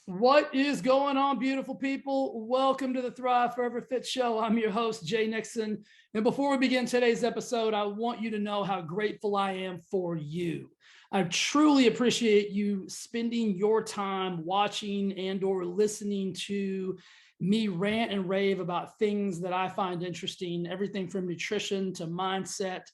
What is going on, beautiful people? Welcome to the Thrive Forever Fit Show. I'm your host, Jay Nixon. And before we begin today's episode, I want you to know how grateful I am for you. I truly appreciate you spending your time watching and or listening to me rant and rave about things that I find interesting, everything from nutrition to mindset,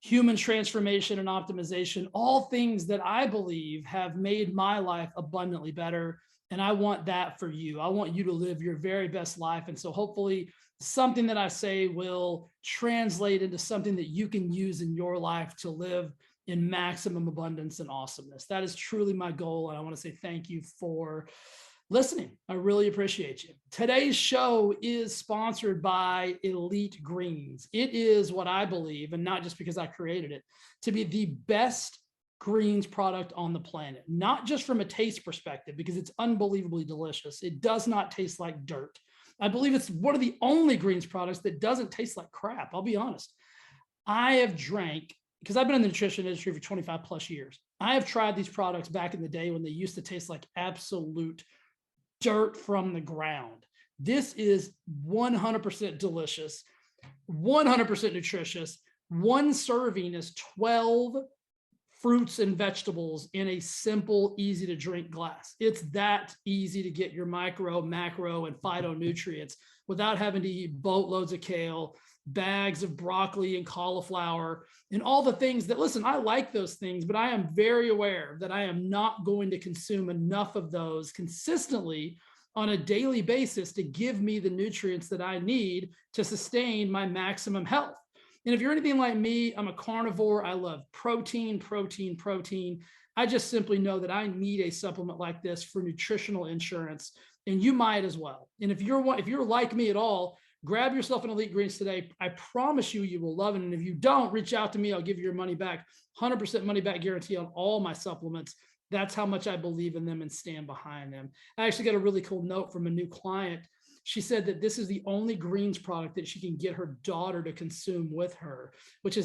human transformation and optimization, all things that I believe have made my life abundantly better. And I want that for you. I want you to live your very best life. And so hopefully something that I say will translate into something that you can use in your life to live in maximum abundance and awesomeness. That is truly my goal. And I want to say thank you for listening. I really appreciate you. Today's show is sponsored by Elite Greens. It is what I believe, and not just because I created it, to be the best greens product on the planet, not just from a taste perspective, because it's unbelievably delicious. It does not taste like dirt. I believe it's one of the only greens products that doesn't taste like crap. I'll be honest. I have drank, because I've been in the nutrition industry for 25 plus years. I have tried these products back in the day when they used to taste like absolute dirt from the ground. This is 100% delicious, 100% nutritious. One serving is 12 fruits and vegetables in a simple, easy to drink glass. It's that easy to get your micro, macro, and phytonutrients without having to eat boatloads of kale, bags of broccoli and cauliflower, and all the things that, listen, I like those things, but I am very aware that I am not going to consume enough of those consistently on a daily basis to give me the nutrients that I need to sustain my maximum health. And if you're anything like me, I'm a carnivore. I love protein, protein, protein. I just simply know that I need a supplement like this for nutritional insurance, and you might as well. And if you're like me at all, grab yourself an Elite Greens today. I promise you, you will love it. And if you don't, reach out to me. I'll give you your money back. 100% money back guarantee on all my supplements. That's how much I believe in them and stand behind them. I actually got a really cool note from a new client. She said that this is the only greens product that she can get her daughter to consume with her, which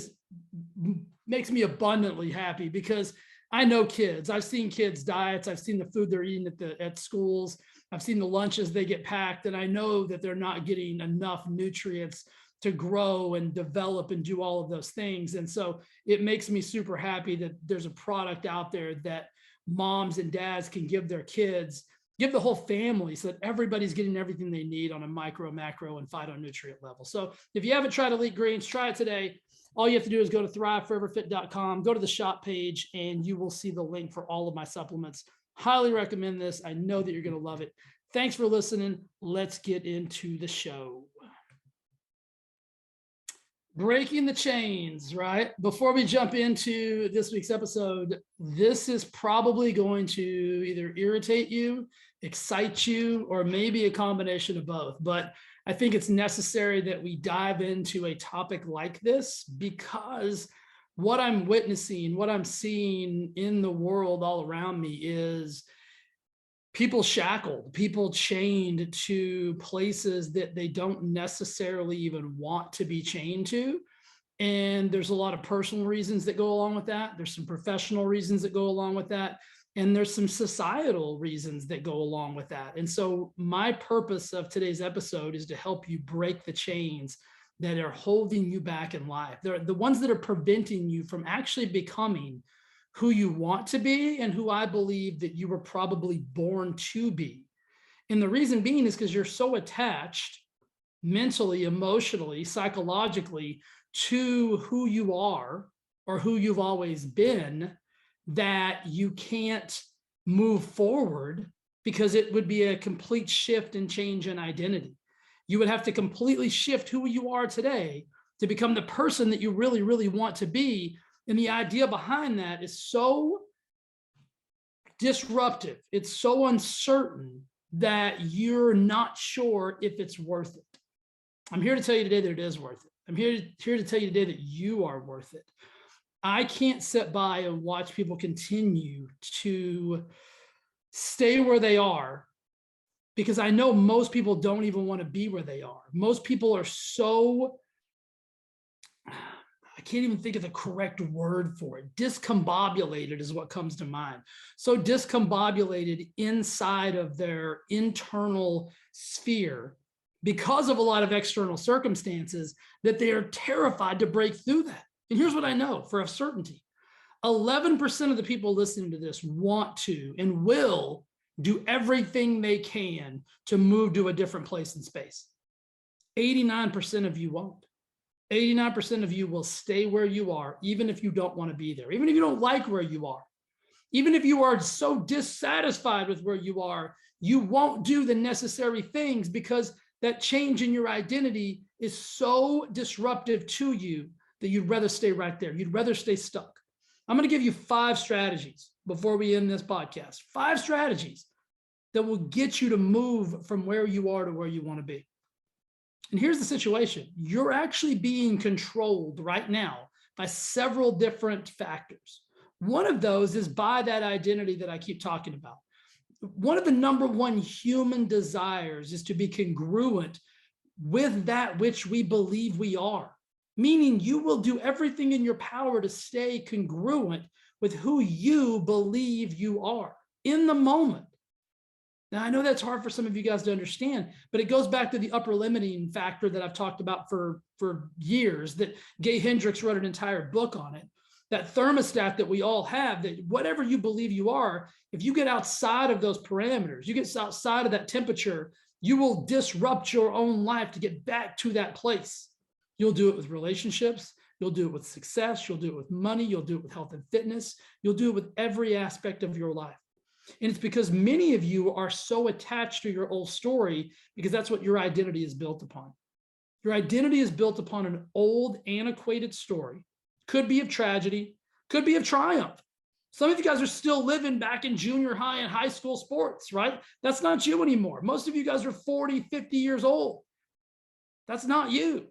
makes me abundantly happy, because I know kids. I've seen kids' diets. I've seen the food they're eating at schools. I've seen the lunches they get packed, and I know that they're not getting enough nutrients to grow and develop and do all of those things. And so it makes me super happy that there's a product out there that moms and dads can give their kids, give the whole family, so that everybody's getting everything they need on a micro, macro, and phytonutrient level. So if you haven't tried Elite Greens, try it today. All you have to do is go to thriveforeverfit.com, go to the shop page, and you will see the link for all of my supplements. Highly recommend this. I know that you're going to love it. Thanks for listening. Let's get into the show. Breaking the chains, right? Before we jump into this week's episode, this is probably going to either irritate you, excite you, or maybe a combination of both. But I think it's necessary that we dive into a topic like this, because what I'm witnessing, what I'm seeing in the world all around me is people shackled, people chained to places that they don't necessarily even want to be chained to. And there's a lot of personal reasons that go along with that. There's some professional reasons that go along with that. And there's some societal reasons that go along with that. And so my purpose of today's episode is to help you break the chains that are holding you back in life. They're the ones that are preventing you from actually becoming who you want to be and who I believe that you were probably born to be. And the reason being is because you're so attached mentally, emotionally, psychologically to who you are or who you've always been, that you can't move forward, because it would be a complete shift and change in identity. You would have to completely shift who you are today to become the person that you really, really want to be. And the idea behind that is so disruptive. It's so uncertain that you're not sure if it's worth it. I'm here to tell you today that it is worth it. I'm here to tell you today that you are worth it. I can't sit by and watch people continue to stay where they are, because I know most people don't even want to be where they are. Most people are so, I can't even think of the correct word for it. Discombobulated is what comes to mind. So discombobulated inside of their internal sphere because of a lot of external circumstances that they are terrified to break through that. And here's what I know for a certainty. 11% of the people listening to this want to and will do everything they can to move to a different place in space. 89% of you won't. 89% of you will stay where you are, even if you don't want to be there, even if you don't like where you are, even if you are so dissatisfied with where you are, you won't do the necessary things because that change in your identity is so disruptive to you that you'd rather stay right there. You'd rather stay stuck. I'm going to give you 5 strategies before we end this podcast. 5 strategies that will get you to move from where you are to where you want to be. And here's the situation. You're actually being controlled right now by several different factors. One of those is by that identity that I keep talking about. One of the number one human desires is to be congruent with that which we believe we are, meaning you will do everything in your power to stay congruent with who you believe you are in the moment. Now, I know that's hard for some of you guys to understand, but it goes back to the upper limiting factor that I've talked about for years, that Gay Hendricks wrote an entire book on it. That thermostat that we all have, that whatever you believe you are, if you get outside of those parameters, you get outside of that temperature, you will disrupt your own life to get back to that place. You'll do it with relationships. You'll do it with success. You'll do it with money. You'll do it with health and fitness. You'll do it with every aspect of your life. And it's because many of you are so attached to your old story because that's what your identity is built upon. Your identity is built upon an old, antiquated story. Could be of tragedy, could be of triumph. Some of you guys are still living back in junior high and high school sports, right? That's not you anymore. Most of you guys are 40, 50 years old. That's not you.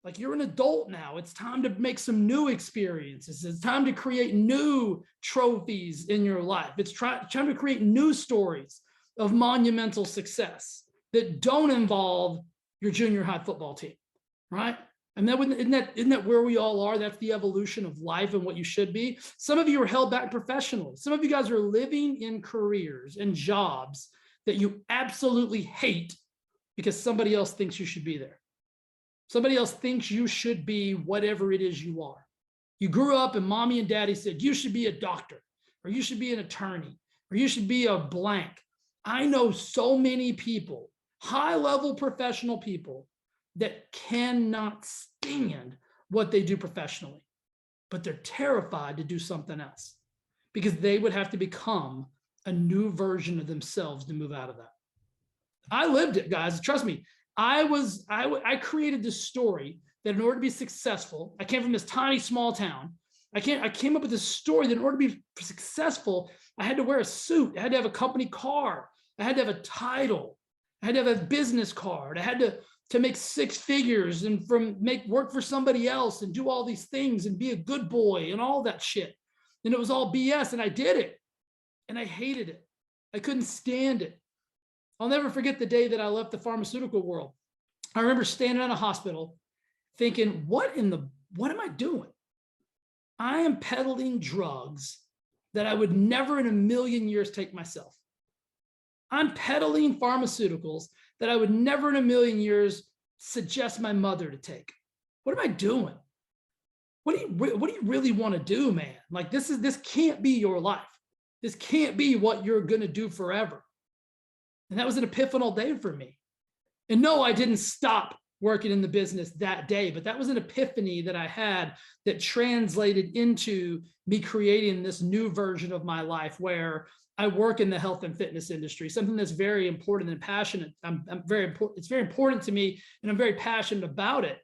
Like, you're an adult now. It's time to make some new experiences. It's time to create new trophies in your life. It's time to create new stories of monumental success that don't involve your junior high football team, right? And isn't that where we all are? That's the evolution of life and what you should be. Some of you are held back professionally. Some of you guys are living in careers and jobs that you absolutely hate because somebody else thinks you should be there. Somebody else thinks you should be whatever it is you are. You grew up and mommy and daddy said, you should be a doctor, or you should be an attorney, or you should be a blank. I know so many people, high-level professional people, that cannot stand what they do professionally, but they're terrified to do something else because they would have to become a new version of themselves to move out of that. I lived it, guys. Trust me. I created this story that in order to be successful, I came from this tiny small town. I came up with this story that in order to be successful, I had to wear a suit. I had to have a company car. I had to have a title. I had to have a business card. I had to make 6 figures and work for somebody else and do all these things and be a good boy and all that shit. And it was all BS, and I did it. And I hated it. I couldn't stand it. I'll never forget the day that I left the pharmaceutical world. I remember standing in a hospital thinking, what am I doing? I am peddling drugs that I would never in a million years take myself. I'm peddling pharmaceuticals that I would never in a million years suggest my mother to take. What am I doing? What do you really want to do, man? Like, this can't be your life. This can't be what you're going to do forever. And that was an epiphanal day for me. And no, I didn't stop working in the business that day, but that was an epiphany that I had that translated into me creating this new version of my life where I work in the health and fitness industry, something that's very important and passionate. It's very important to me, and I'm very passionate about it.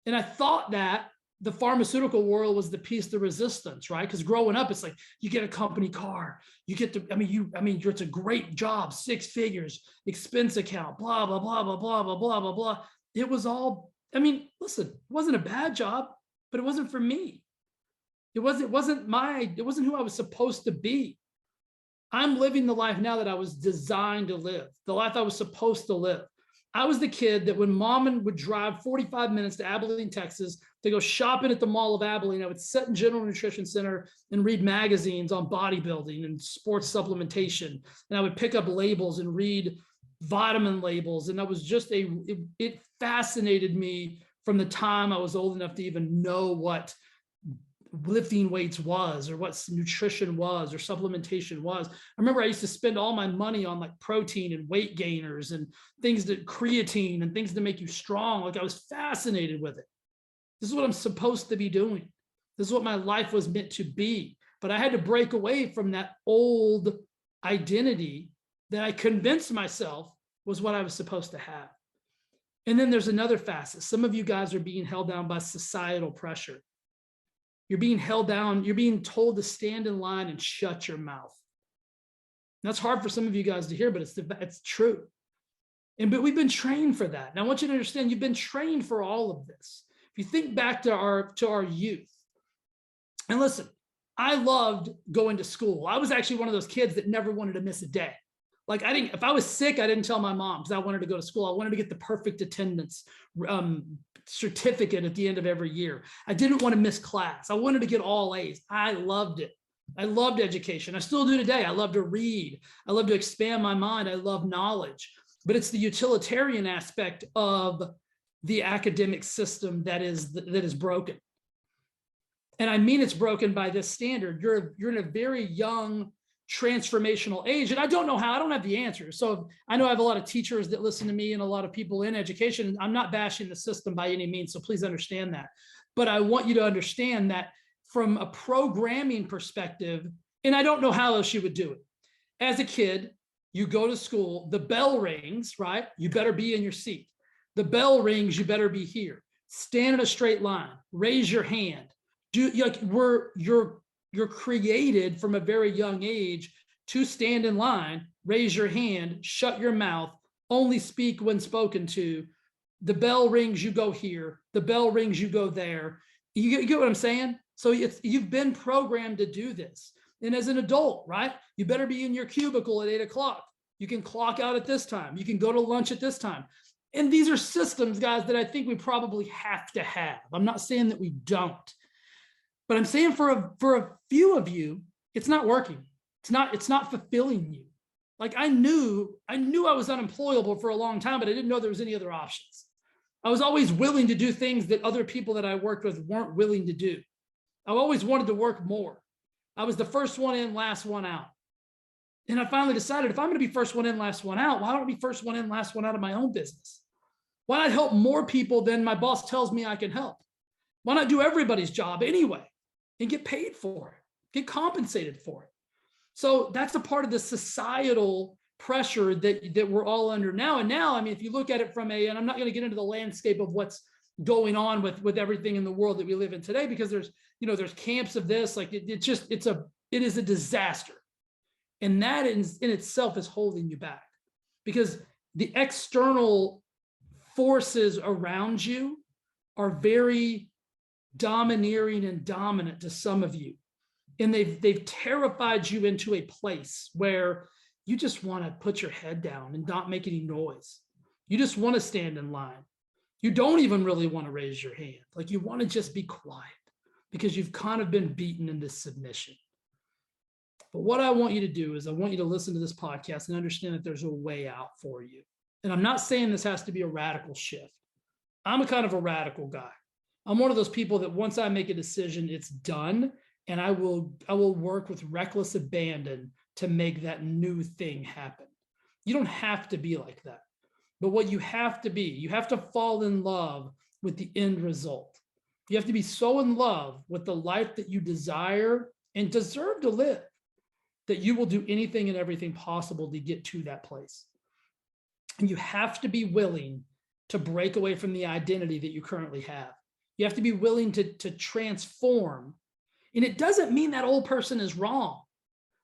And I thought that the pharmaceutical world was the piece de resistance, right? Because growing up, it's like you get a company car, you get to, it's a great job, 6 figures, expense account, blah, blah, blah, blah, blah, blah, blah, blah, blah. It was all, listen, it wasn't a bad job, but it wasn't for me. It wasn't who I was supposed to be. I'm living the life now that I was designed to live, the life I was supposed to live. I was the kid that when mom would drive 45 minutes to Abilene, Texas to go shopping at the Mall of Abilene. I would sit in General Nutrition Center and read magazines on bodybuilding and sports supplementation. And I would pick up labels and read vitamin labels. And that was just it fascinated me from the time I was old enough to even know what lifting weights was, or what nutrition was, or supplementation was. I remember I used to spend all my money on like protein and weight gainers and things that creatine and things to make you strong. Like I was fascinated with it. This is what I'm supposed to be doing. This is what my life was meant to be. But I had to break away from that old identity that I convinced myself was what I was supposed to have. And then there's another facet. Some of you guys are being held down by societal pressure. You're being held down. You're being told to stand in line and shut your mouth. And that's hard for some of you guys to hear, but it's true. But we've been trained for that. And I want you to understand, you've been trained for all of this. If you think back to our youth, and listen, I loved going to school. I was actually one of those kids that never wanted to miss a day. Like if I was sick, I didn't tell my mom because I wanted to go to school. I wanted to get the perfect attendance certificate at the end of every year. I didn't want to miss class. I wanted to get all A's. I loved it. I loved education. I still do today. I love to read. I love to expand my mind. I love knowledge. But it's the utilitarian aspect of the academic system that is broken. And I mean it's broken by this standard. You're in a very young transformational age. And I don't know how, I don't have the answers. So I know I have a lot of teachers that listen to me and a lot of people in education. I'm not bashing the system by any means, so please understand that. But I want you to understand that from a programming perspective, and I don't know how else you would do it. As a kid, you go to school, the bell rings, right? You better be in your seat. The bell rings, you better be here. Stand in a straight line, raise your hand. You're created from a very young age to stand in line, raise your hand, shut your mouth, only speak when spoken to. The bell rings, you go here. The bell rings, you go there. You get what I'm saying? So you've been programmed to do this. And as an adult, right, you better be in your cubicle at 8 o'clock. You can clock out at this time. You can go to lunch at this time. And these are systems, guys, that I think we probably have to have. I'm not saying that we don't. But I'm saying for a few of you, it's not working. It's not fulfilling you. Like I knew I was unemployable for a long time, but I didn't know there was any other options. I was always willing to do things that other people that I worked with weren't willing to do. I always wanted to work more. I was the first one in, last one out. And I finally decided if I'm going to be first one in, last one out, why don't I be first one in, last one out of my own business? Why not help more people than my boss tells me I can help? Why not do everybody's job anyway? And get paid for it, get compensated for it. So that's a part of the societal pressure that we're all under now. And now, I mean, if you look at it from and I'm not going to get into the landscape of what's going on with everything in the world that we live in today, because there's camps of this, like it is a disaster. And that in itself is holding you back, because the external forces around you are very domineering and dominant to some of you. And they've terrified you into a place where you just want to put your head down and not make any noise. You just want to stand in line. You don't even really want to raise your hand. Like you want to just be quiet because you've kind of been beaten into submission. But what I want you to do is I want you to listen to this podcast and understand that there's a way out for you. And I'm not saying this has to be a radical shift. I'm a kind of a radical guy. I'm one of those people that once I make a decision, it's done. And I will work with reckless abandon to make that new thing happen. You don't have to be like that. But what you have to be, you have to fall in love with the end result. You have to be so in love with the life that you desire and deserve to live that you will do anything and everything possible to get to that place. And you have to be willing to break away from the identity that you currently have. You have to be willing to transform. And it doesn't mean that old person is wrong.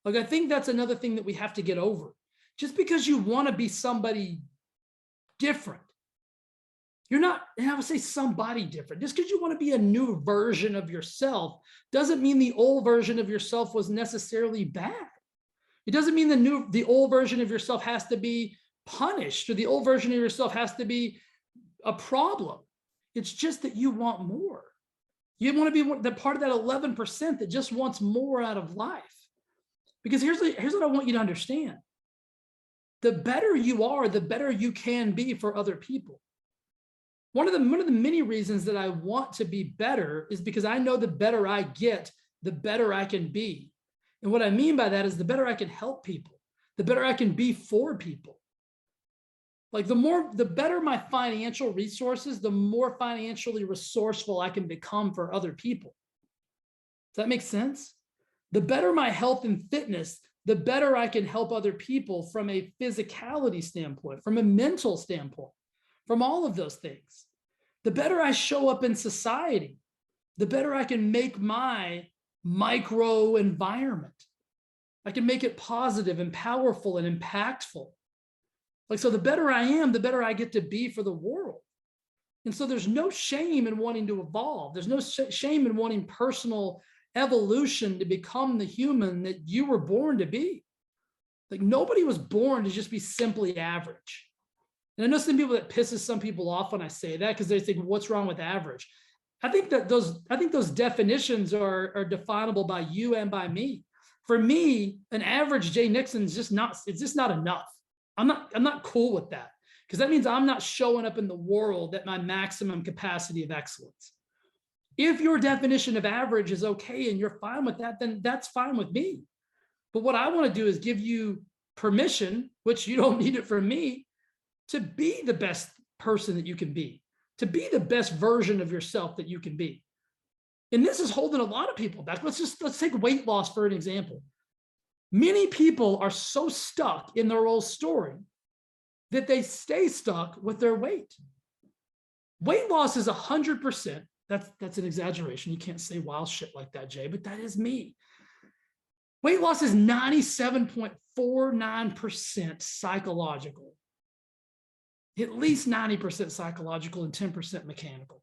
Like, I think that's another thing that we have to get over. Just because you want to be somebody different, you're not, and I would say somebody different. Just because you want to be a new version of yourself doesn't mean the old version of yourself was necessarily bad. It doesn't mean the old version of yourself has to be punished, or the old version of yourself has to be a problem. It's just that you want more. You want to be the part of that 11% that just wants more out of life. Because here's what I want you to understand. The better you are, the better you can be for other people. One of the many reasons that I want to be better is because I know the better I get, the better I can be. And what I mean by that is the better I can help people, the better I can be for people. Like the better my financial resources, the more financially resourceful I can become for other people. Does that make sense? The better my health and fitness, the better I can help other people from a physicality standpoint, from a mental standpoint, from all of those things. The better I show up in society, the better I can make my micro environment. I can make it positive and powerful and impactful. Like, so the better I am, the better I get to be for the world. And so there's no shame in wanting to evolve. There's no shame in wanting personal evolution to become the human that you were born to be. Like, nobody was born to just be simply average. And I know some people that pisses some people off when I say that, because they think, what's wrong with average? I think those definitions are definable by you and by me. For me, an average Jay Nixon is just not enough. I'm not cool with that, because that means I'm not showing up in the world at my maximum capacity of excellence. If your definition of average is okay and you're fine with that, then that's fine with me. But what I want to do is give you permission, which you don't need it from me, to be the best person that you can be, to be the best version of yourself that you can be. And this is holding a lot of people back. Let's take weight loss for an example. Many people are so stuck in their old story that they stay stuck with their weight. Weight loss is 100%. That's an exaggeration. You can't say wild shit like that, Jay, but that is me. Weight loss is 97.49% psychological. At least 90% psychological and 10% mechanical.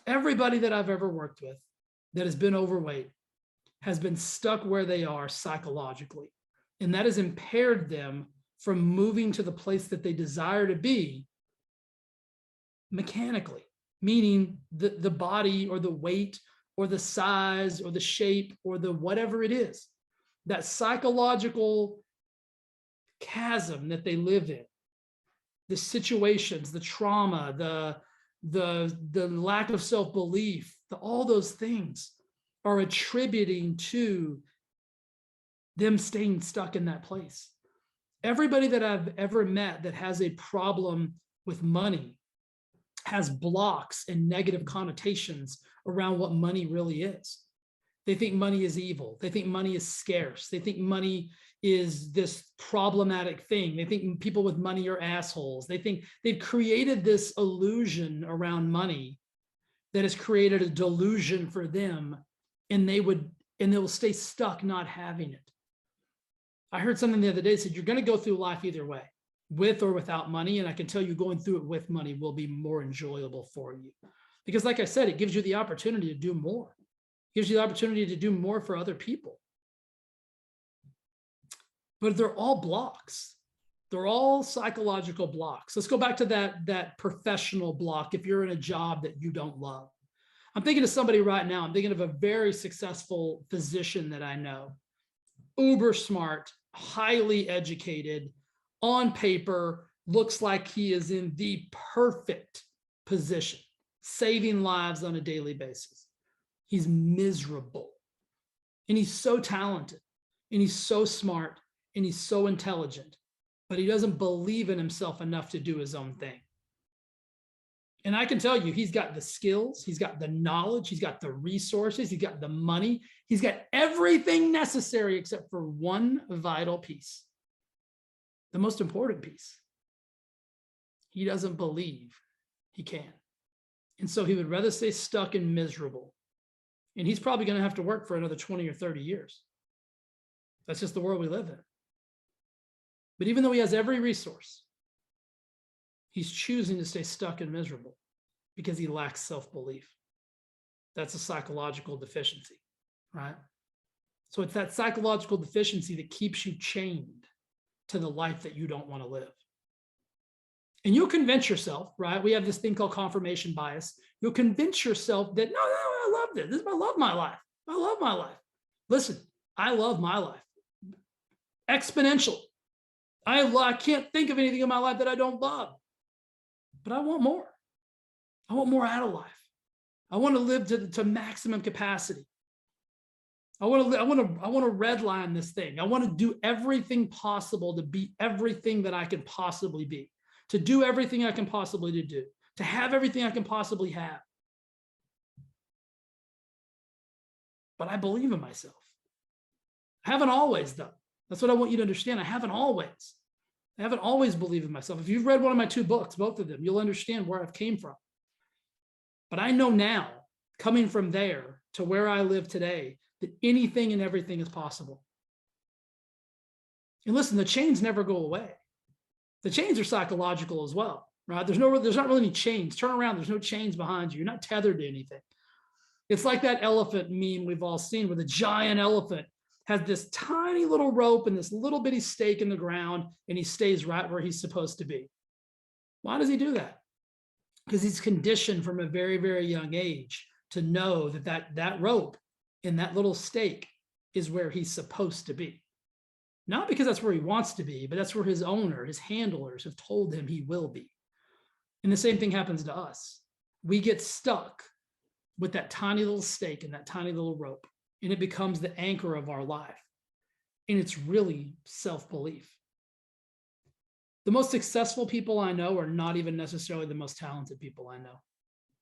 Everybody that I've ever worked with that has been overweight has been stuck where they are psychologically. And that has impaired them from moving to the place that they desire to be mechanically, meaning the body or the weight or the size or the shape or the whatever it is, that psychological chasm that they live in, the situations, the trauma, the lack of self-belief, all those things are attributing to them staying stuck in that place. Everybody that I've ever met that has a problem with money has blocks and negative connotations around what money really is. They think money is evil. They think money is scarce. They think money is this problematic thing. They think people with money are assholes. They think they've created this illusion around money that has created a delusion for them, and they will stay stuck not having it. I heard something the other day that said, you're going to go through life either way, with or without money. And I can tell you going through it with money will be more enjoyable for you. Because like I said, it gives you the opportunity to do more. It gives you the opportunity to do more for other people. But they're all blocks. They're all psychological blocks. Let's go back to that professional block. If you're in a job that you don't love, I'm thinking of somebody right now. I'm thinking of a very successful physician that I know, uber smart, highly educated, on paper, looks like he is in the perfect position, saving lives on a daily basis. He's miserable. And he's so talented, and he's so smart, and he's so intelligent, but he doesn't believe in himself enough to do his own thing. And I can tell you, he's got the skills, he's got the knowledge, he's got the resources, he's got the money, he's got everything necessary except for one vital piece. The most important piece. He doesn't believe he can. And so he would rather stay stuck and miserable. And he's probably going to have to work for another 20 or 30 years. That's just the world we live in. But even though he has every resource, he's choosing to stay stuck and miserable because he lacks self-belief. That's a psychological deficiency, right? So it's that psychological deficiency that keeps you chained to the life that you don't want to live. And you'll convince yourself, right? We have this thing called confirmation bias. You'll convince yourself that, no, I love this. I love my life. I love my life. Listen, I love my life. Exponential. I can't think of anything in my life that I don't love, but I want more. I want more out of life. I want to live to maximum capacity. I want to redline this thing. I want to do everything possible to be everything that I can possibly be, to do everything I can possibly do, to have everything I can possibly have. But I believe in myself. I haven't always, though. That's what I want you to understand. I haven't always believed in myself. If you've read one of my 2 books, both of them, you'll understand where I've came from. But I know now, coming from there to where I live today, that anything and everything is possible. And listen, the chains never go away. The chains are psychological as well, right? There's not really any chains. Turn around, there's no chains behind you. You're not tethered to anything. It's like that elephant meme we've all seen where the giant elephant has this tiny little rope and this little bitty stake in the ground, and he stays right where he's supposed to be. Why does he do that? Because he's conditioned from a very, very young age to know that rope and that little stake is where he's supposed to be. Not because that's where he wants to be, but that's where his owner, his handlers have told him he will be. And the same thing happens to us. We get stuck with that tiny little stake and that tiny little rope, and it becomes the anchor of our life. And it's really self-belief. The most successful people I know are not even necessarily the most talented people I know,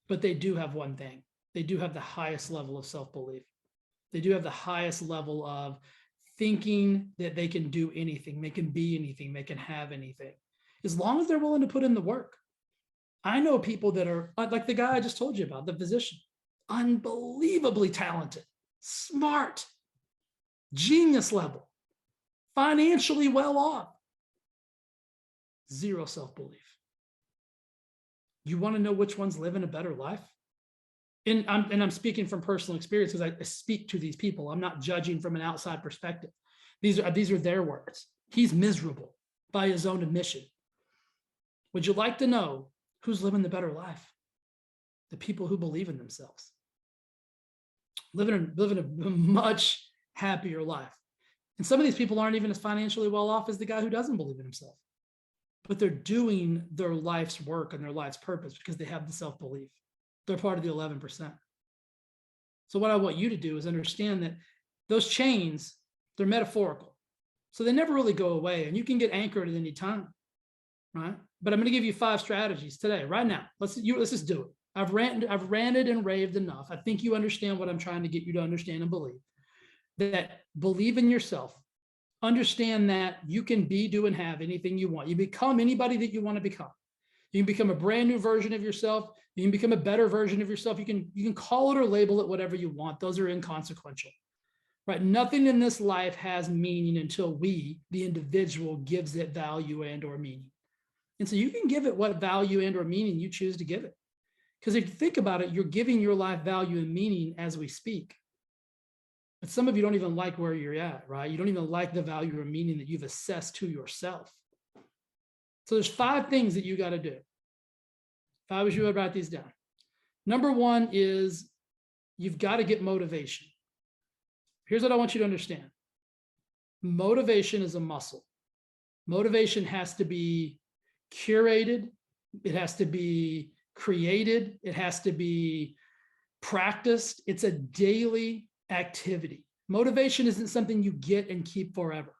but they do have one thing. They do have the highest level of self-belief. They do have the highest level of thinking that they can do anything, they can be anything, they can have anything, as long as they're willing to put in the work. I know people that are like the guy I just told you about, the physician, unbelievably talented, smart, genius level, financially well off, zero self-belief. You want to know which one's living a better life? And I'm speaking from personal experience because I speak to these people. I'm not judging from an outside perspective. These are their words. He's miserable by his own admission. Would you like to know who's living the better life? The people who believe in themselves. Living a much happier life. And some of these people aren't even as financially well off as the guy who doesn't believe in himself. But they're doing their life's work and their life's purpose because they have the self-belief. They're part of the 11%. So what I want you to do is understand that those chains, they're metaphorical. So they never really go away, and you can get anchored at any time, right? But I'm going to give you 5 strategies today, right now. Let's just do it. I've ranted and raved enough. I think you understand what I'm trying to get you to understand and believe. That believe in yourself. Understand that you can be, do, and have anything you want. You become anybody that you want to become. You can become a brand new version of yourself. You can become a better version of yourself. You can call it or label it whatever you want. Those are inconsequential, right? Nothing in this life has meaning until we, the individual, gives it value and or meaning. And so you can give it what value and or meaning you choose to give it. Because if you think about it, you're giving your life value and meaning as we speak. But some of you don't even like where you're at, right? You don't even like the value or meaning that you've assessed to yourself. So there's 5 things that you got to do. If I was you, I'd write these down. Number 1 is you've got to get motivation. Here's what I want you to understand. Motivation is a muscle. Motivation has to be curated. It has to be created. It has to be practiced. It's a daily activity. Motivation isn't something you get and keep forever.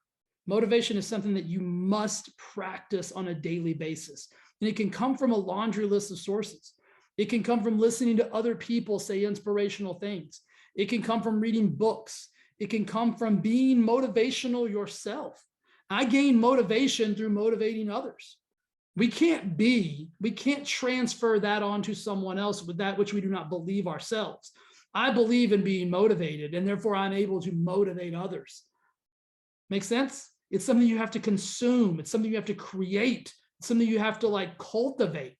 Motivation is something that you must practice on a daily basis. And it can come from a laundry list of sources. It can come from listening to other people say inspirational things. It can come from reading books. It can come from being motivational yourself. I gain motivation through motivating others. We can't transfer that onto someone else with that which we do not believe ourselves. I believe in being motivated, and therefore I'm able to motivate others. Make sense? It's something you have to consume. It's something you have to create. It's something you have to cultivate.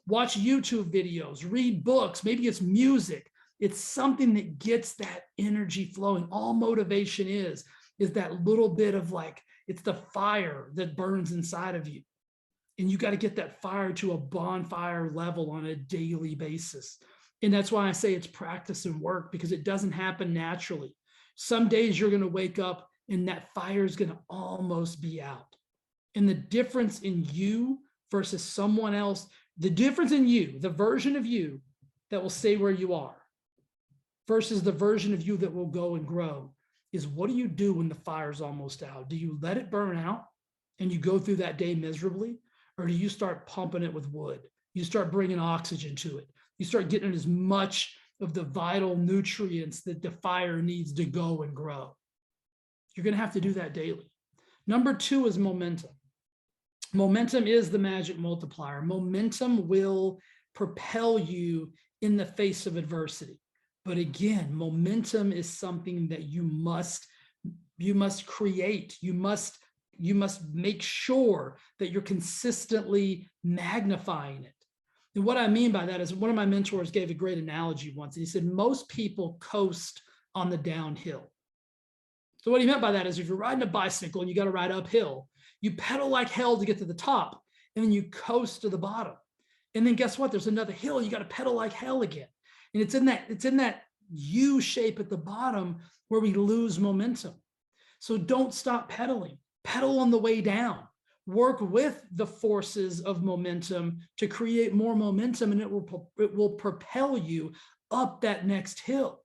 Watch YouTube videos, read books. Maybe it's music. It's something that gets that energy flowing. All motivation is that little bit of it's the fire that burns inside of you. And you got to get that fire to a bonfire level on a daily basis. And that's why I say it's practice and work, because it doesn't happen naturally. Some days you're going to wake up and that fire is going to almost be out. And the difference in you versus someone else, the difference in you, the version of you that will stay where you are versus the version of you that will go and grow, is what do you do when the fire's almost out? Do you let it burn out and you go through that day miserably? Or do you start pumping it with wood? You start bringing oxygen to it. You start getting as much of the vital nutrients that the fire needs to go and grow. You're going to have to do that daily. Number 2 is momentum. Momentum is the magic multiplier. Momentum will propel you in the face of adversity. But again, momentum is something that you must create. You must make sure that you're consistently magnifying it. And what I mean by that is, one of my mentors gave a great analogy once. And he said, most people coast on the downhill. So what he meant by that is, if you're riding a bicycle and you got to ride uphill, you pedal like hell to get to the top, and then you coast to the bottom. And then guess what? There's another hill. You got to pedal like hell again. And it's in that U shape at the bottom where we lose momentum. So don't stop pedaling. Pedal on the way down. Work with the forces of momentum to create more momentum, and it will propel you up that next hill.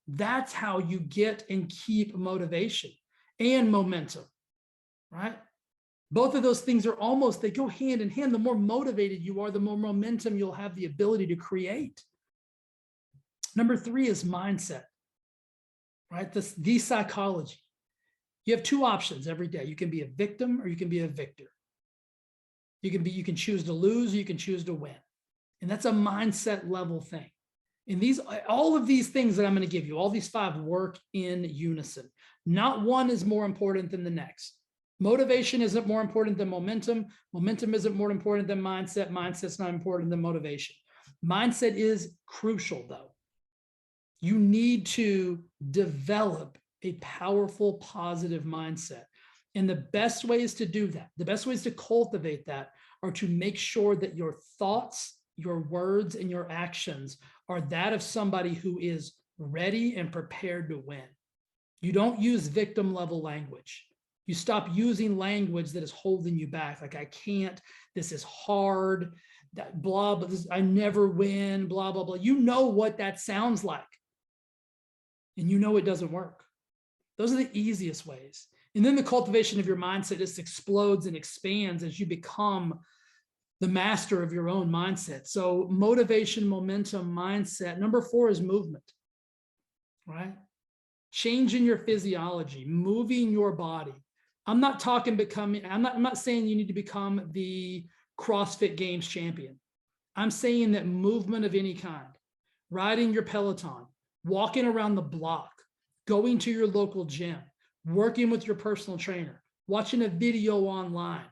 That's how you get and keep motivation and momentum, right? Both of those things they go hand in hand. The more motivated you are, the more momentum you'll have the ability to create. Number 3 is mindset, right? The psychology. You have 2 options every day. You can be a victim or you can be a victor. You can choose to lose or you can choose to win. And that's a mindset level thing. And all of these things that I'm going to give you, all these 5 work in unison. Not one is more important than the next. Motivation isn't more important than momentum. Momentum isn't more important than mindset. Mindset's not important than motivation. Mindset is crucial, though. You need to develop a powerful, positive mindset. And the best ways to do that, the best ways to cultivate that, are to make sure that your thoughts, your words, and your actions are that of somebody who is ready and prepared to win. You don't use victim level language. You stop using language that is holding you back. Like, I can't, this is hard, that blah, blah, I never win, blah, blah, blah. You know what that sounds like. And you know it doesn't work. Those are the easiest ways. And then the cultivation of your mindset just explodes and expands as you become the master of your own mindset. So motivation, momentum, mindset. Number 4 is movement, right? Changing your physiology, moving your body. I'm not saying you need to become the CrossFit Games champion. I'm saying that movement of any kind, riding your Peloton, walking around the block, going to your local gym, working with your personal trainer, watching a video online,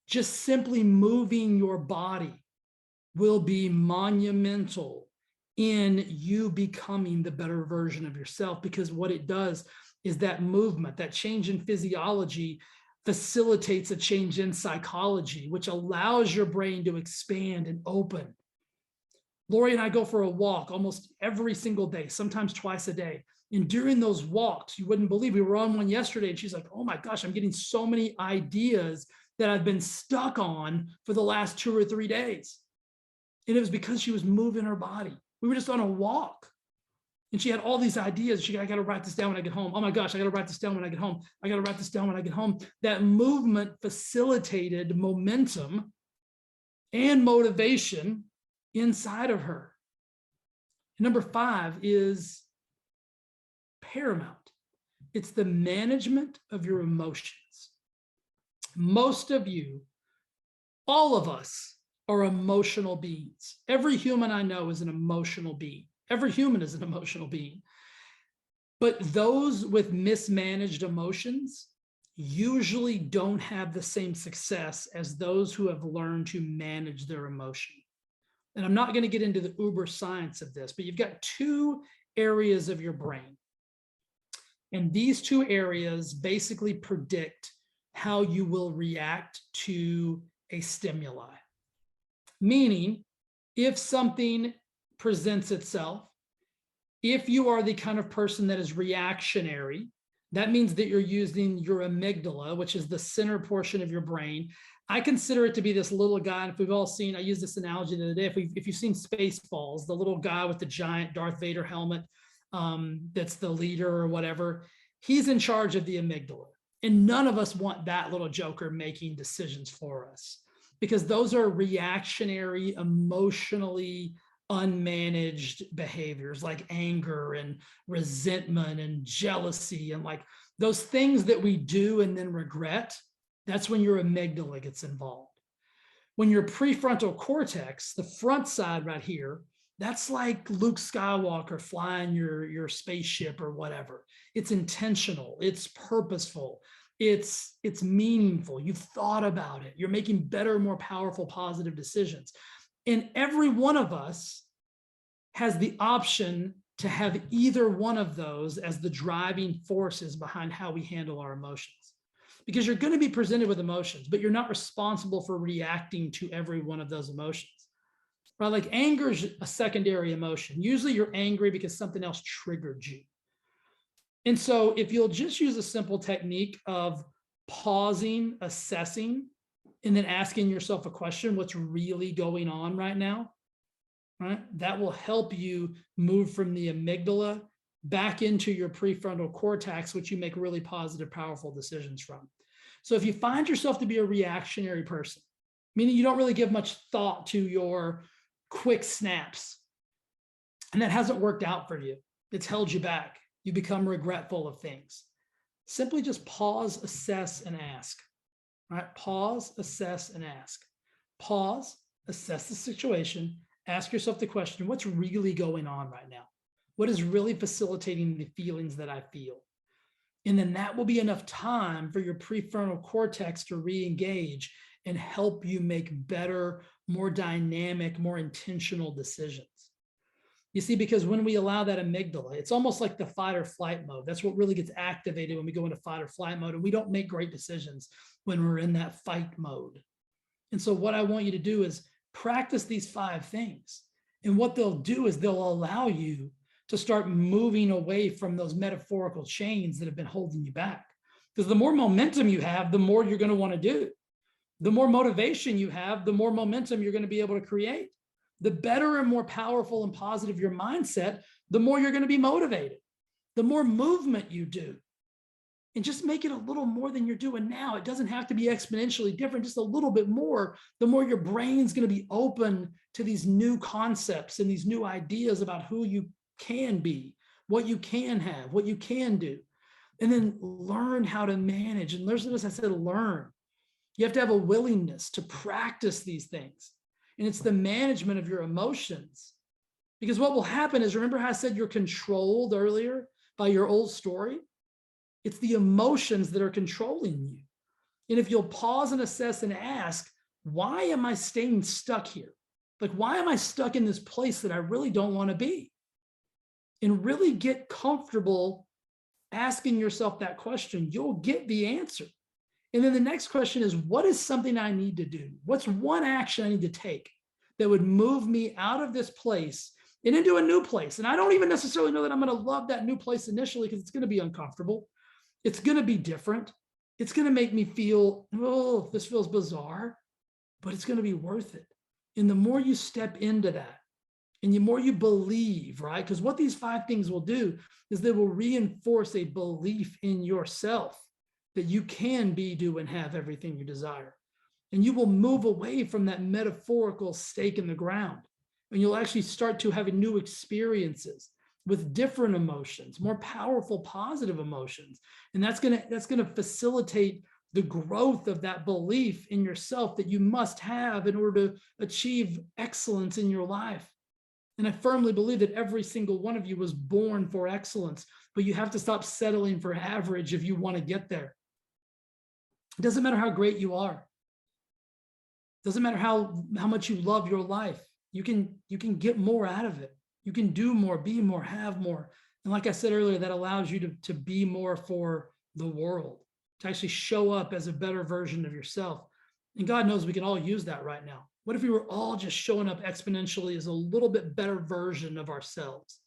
just simply moving your body will be monumental in you becoming the better version of yourself, because what it does is that movement, that change in physiology, facilitates a change in psychology, which allows your brain to expand and open. Lori and I go for a walk almost every single day, sometimes twice a day. And during those walks, you wouldn't believe, we were on one yesterday and she's like, oh my gosh, I'm getting so many ideas that I've been stuck on for the last 2 or 3 days. And it was because she was moving her body. We were just on a walk and she had all these ideas. I got to write this down when I get home. Oh my gosh, I got to write this down when I get home. I got to write this down when I get home. That movement facilitated momentum and motivation inside of her. Number 5 is paramount. It's the management of your emotions. Most of you, all of us, are emotional beings. Every human I know is an emotional being. Every human is an emotional being. But those with mismanaged emotions usually don't have the same success as those who have learned to manage their emotion. And I'm not going to get into the uber science of this, but you've got 2 areas of your brain. And these 2 areas basically predict how you will react to a stimuli. Meaning, if something presents itself, if you are the kind of person that is reactionary, that means that you're using your amygdala, which is the center portion of your brain. I consider it to be this little guy. And if we've all seen, I used this analogy the other day. If you've seen Spaceballs, the little guy with the giant Darth Vader helmet, that's the leader or whatever, he's in charge of the amygdala. And none of us want that little joker making decisions for us, because those are reactionary, emotionally unmanaged behaviors like anger and resentment and jealousy and like those things that we do and then regret. That's when your amygdala gets involved. When your prefrontal cortex, the front side right here, that's like Luke Skywalker flying your spaceship or whatever. It's intentional, it's purposeful, it's meaningful. You've thought about it. You're making better, more powerful, positive decisions. And every one of us has the option to have either one of those as the driving forces behind how we handle our emotions. Because you're going to be presented with emotions, but you're not responsible for reacting to every one of those emotions. Right? Like anger is a secondary emotion. Usually you're angry because something else triggered you. And so if you'll just use a simple technique of pausing, assessing, and then asking yourself a question, what's really going on right now, right? That will help you move from the amygdala back into your prefrontal cortex, which you make really positive, powerful decisions from. So if you find yourself to be a reactionary person, meaning you don't really give much thought to your quick snaps, and that hasn't worked out for you, it's held you back, you become regretful of things, simply just pause, assess, and ask. Right? Pause, assess, and ask. Pause, assess the situation, ask yourself the question, what's really going on right now? What is really facilitating the feelings that I feel? And then that will be enough time for your prefrontal cortex to re-engage and help you make better, more dynamic, more intentional decisions. You see, because when we allow that amygdala, it's almost like the fight or flight mode. That's what really gets activated when we go into fight or flight mode, and we don't make great decisions when we're in that fight mode. And so what I want you to do is practice these 5 things. And what they'll do is they'll allow you to start moving away from those metaphorical chains that have been holding you back. Because the more momentum you have, the more you're going to want to do. The more motivation you have, the more momentum you're going to be able to create. The better and more powerful and positive your mindset, the more you're going to be motivated. The more movement you do. And just make it a little more than you're doing now. It doesn't have to be exponentially different, just a little bit more. The more your brain's going to be open to these new concepts and these new ideas about who you can be, what you can have, what you can do. And then learn how to manage. And there's, as I said, learn. You have to have a willingness to practice these things. And it's the management of your emotions. Because what will happen is, remember how I said you're controlled earlier by your old story? It's the emotions that are controlling you. And if you'll pause and assess and ask, why am I staying stuck here? Like, why am I stuck in this place that I really don't want to be? And really get comfortable asking yourself that question, you'll get the answer. And then the next question is, what is something I need to do? What's one action I need to take that would move me out of this place and into a new place? And I don't even necessarily know that I'm going to love that new place initially, because it's going to be uncomfortable. It's going to be different. It's going to make me feel, oh, this feels bizarre, but it's going to be worth it. And the more you step into that, and the more you believe, right? Because what these 5 things will do is they will reinforce a belief in yourself that you can be, do, and have everything you desire. And you will move away from that metaphorical stake in the ground. And you'll actually start to have new experiences with different emotions, more powerful, positive emotions. And that's gonna facilitate the growth of that belief in yourself that you must have in order to achieve excellence in your life. And I firmly believe that every single one of you was born for excellence, but you have to stop settling for average if you want to get there. It doesn't matter how great you are. It doesn't matter how much you love your life. You can get more out of it. You can do more, be more, have more. And like I said earlier, that allows you to be more for the world, to actually show up as a better version of yourself. And God knows we can all use that right now. What if we were all just showing up exponentially as a little bit better version of ourselves,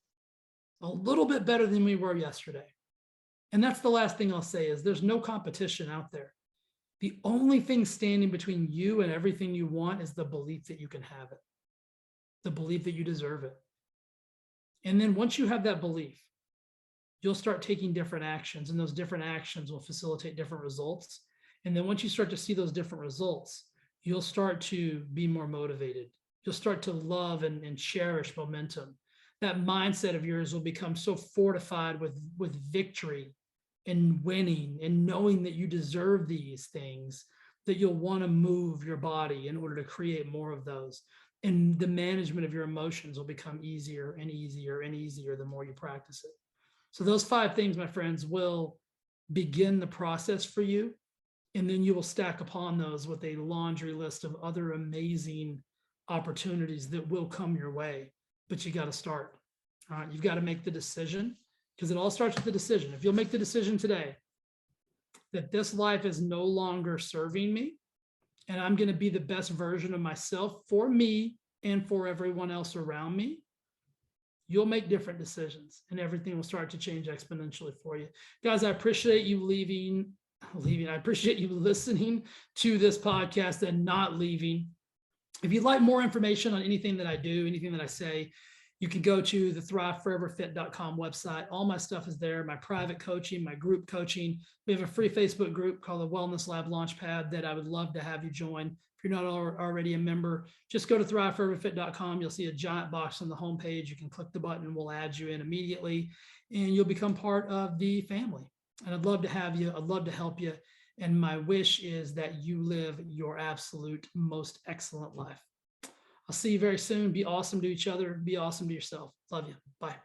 a little bit better than we were yesterday? And that's the last thing I'll say is there's no competition out there. The only thing standing between you and everything you want is the belief that you can have it, the belief that you deserve it. And then once you have that belief, you'll start taking different actions, and those different actions will facilitate different results. And then once you start to see those different results, you'll start to be more motivated. You'll start to love and cherish momentum. That mindset of yours will become so fortified with victory and winning and knowing that you deserve these things that you'll want to move your body in order to create more of those. And the management of your emotions will become easier and easier and easier the more you practice it. So those 5 things, my friends, will begin the process for you. And then you will stack upon those with a laundry list of other amazing opportunities that will come your way. But you got to start. All right, you've got to make the decision, because it all starts with the decision. If you'll make the decision today that this life is no longer serving me, and I'm going to be the best version of myself for me and for everyone else around me, you'll make different decisions and everything will start to change exponentially for you. Guys, I appreciate you I appreciate you listening to this podcast and not leaving. If you'd like more information on anything that I do, anything that I say, you can go to the thriveforeverfit.com website. All my stuff is there, my private coaching, my group coaching. We have a free Facebook group called the Wellness Lab Launchpad that I would love to have you join. If you're not already a member, just go to thriveforeverfit.com. You'll see a giant box on the homepage. You can click the button. We'll add you in immediately, and you'll become part of the family. And I'd love to have you. I'd love to help you. And my wish is that you live your absolute most excellent life. I'll see you very soon. Be awesome to each other. Be awesome to yourself. Love you. Bye.